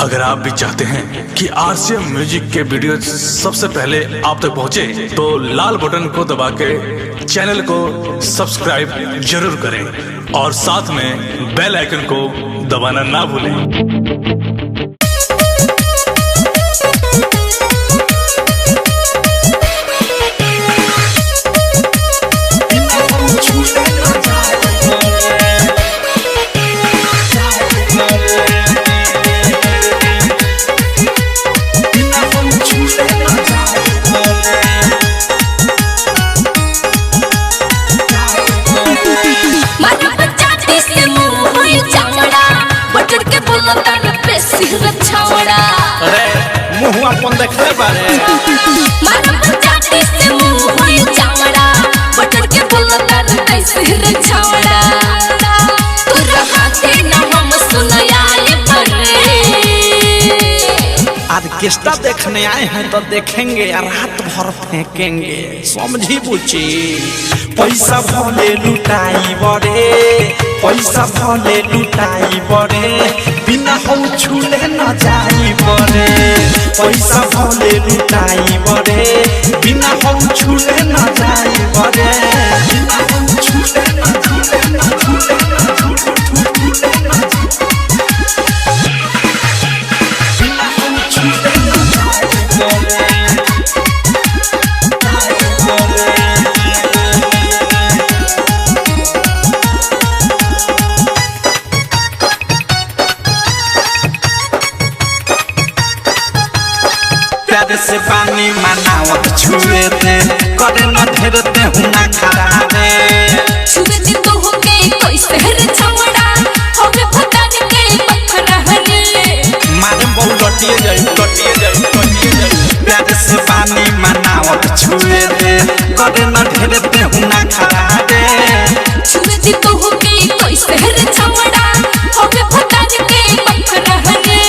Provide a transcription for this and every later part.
अगर आप भी चाहते हैं कि आरसीएम म्यूजिक के वीडियो सबसे पहले आप तक पहुंचे, तो लाल बटन को दबा के चैनल को सब्सक्राइब जरूर करें और साथ में बेल आइकन को दबाना ना भूलें। अरे मुँह अपन देखले बारे मारा पंचायती से मुँह होई चावड़ा बटर के बोलता कैसे रे छावड़ा तू रहते ना हम सुनाए बरे आज किस्ता देखने आए हैं तो देखेंगे या रात भर फेंकेंगे, समझी बुची। पैसा भले लुटाई बड़े, पैसा भले लुटाई बड़े, बिना हम छूले न जाई बड़े। पैसा भले लुटाई बड़े, बिना हम छूले न जाई बड़े। बिना हम छूले न छूले न छूले न छूले न बिना हम छूले न जाई बड़े। प्यार से पानी मनावत छुए थे, करे न घेरते हूँ ना खड़ा रे। छुए दे तो हो गए कैसे रे छावड़ा होवे फटान के पत्थर हरे मारे बहु लटिए जाई लटिए जाई लटिए जाई। प्यार से पानी मनावत छुए थे, करे न घेरते हूँ ना खड़ा रे। छुए दे तो हो गए कैसे रे छावड़ा होवे फटान के पत्थर हरे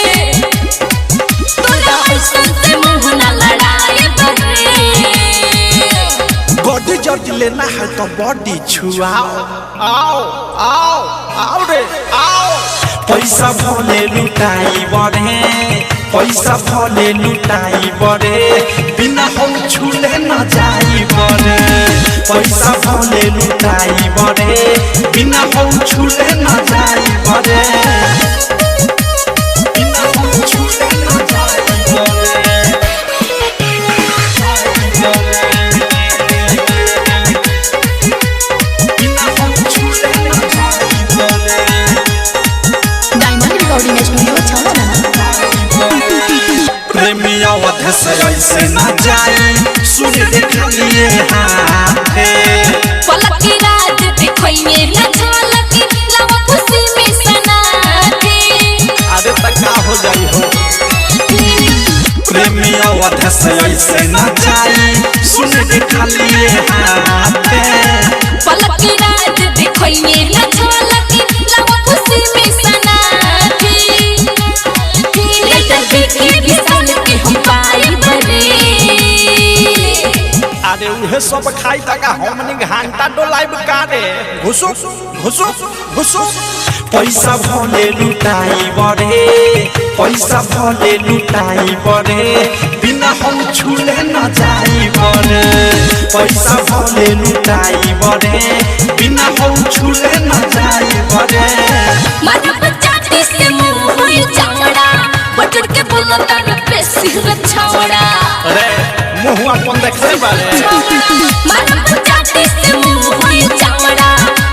तोरा ऐसा से मुँह ना लड़ाए बरे बॉडी जब लेना है तो बॉडी छुआओ, आओ आओ आओ रे आओ। पैसा भले लुटाई बड़े, पैसा भले लुटाई बड़े, बिना हम छूले न जाई बड़े। पैसा भले लुटाई बड़े, बिना हम छूले न जाई बड़े। बिना हम छूले न जाई बड़े। प्रेमिया वध से ऐसे न जाए, सुन देखा लिए हाथे। पलक की रात देखोइए न झलक लव खुशी में सनाथे अरे तक का हो जाई हो। प्रेमिया वध से ऐसे न जाए, सुन देखा लिए हाथे। पलक की रात देखोइए न झलक लव खुशी में सनाथे लेटर देखे भी साल के हम पाई बरे अरे उहे सब खाई तका हमनी घंटा डोलाइब कारे। घुसु घुसु घुसु पैसा भले लुटाई बड़े, पैसा भले लुटाई बड़े, बिना हम छूले न जाई बड़े। पैसा भले लुटाई बड़े, बिना हम छूले न जाई बड़े। मारा पंचायती से मुँह होई चावड़ा बटर के बोलता बेसी रे छावड़ा अरे मुँह अपन देखले बारे मारा पंचायती से मुँह होई चावड़ा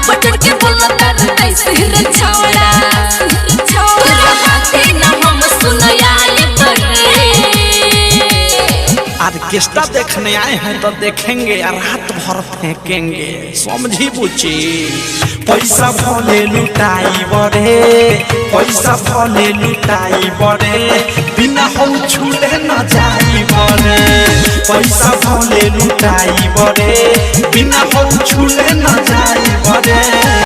बटर के बोलता कैसे रे छावड़ा तोरा हाथे ना हम सुनाए बरे आज किस्ता देखने आए हैं तो देखेंगे या रात भर फेंकेंगे, समझी बुची। पैसा भले लुटाई बड़े, पैसा भले लुटाई बड़े, बिना हम छूले न जाई बड़े। पैसा भले लुटाई बड़े, बिना हम छूले न जाई बड़े।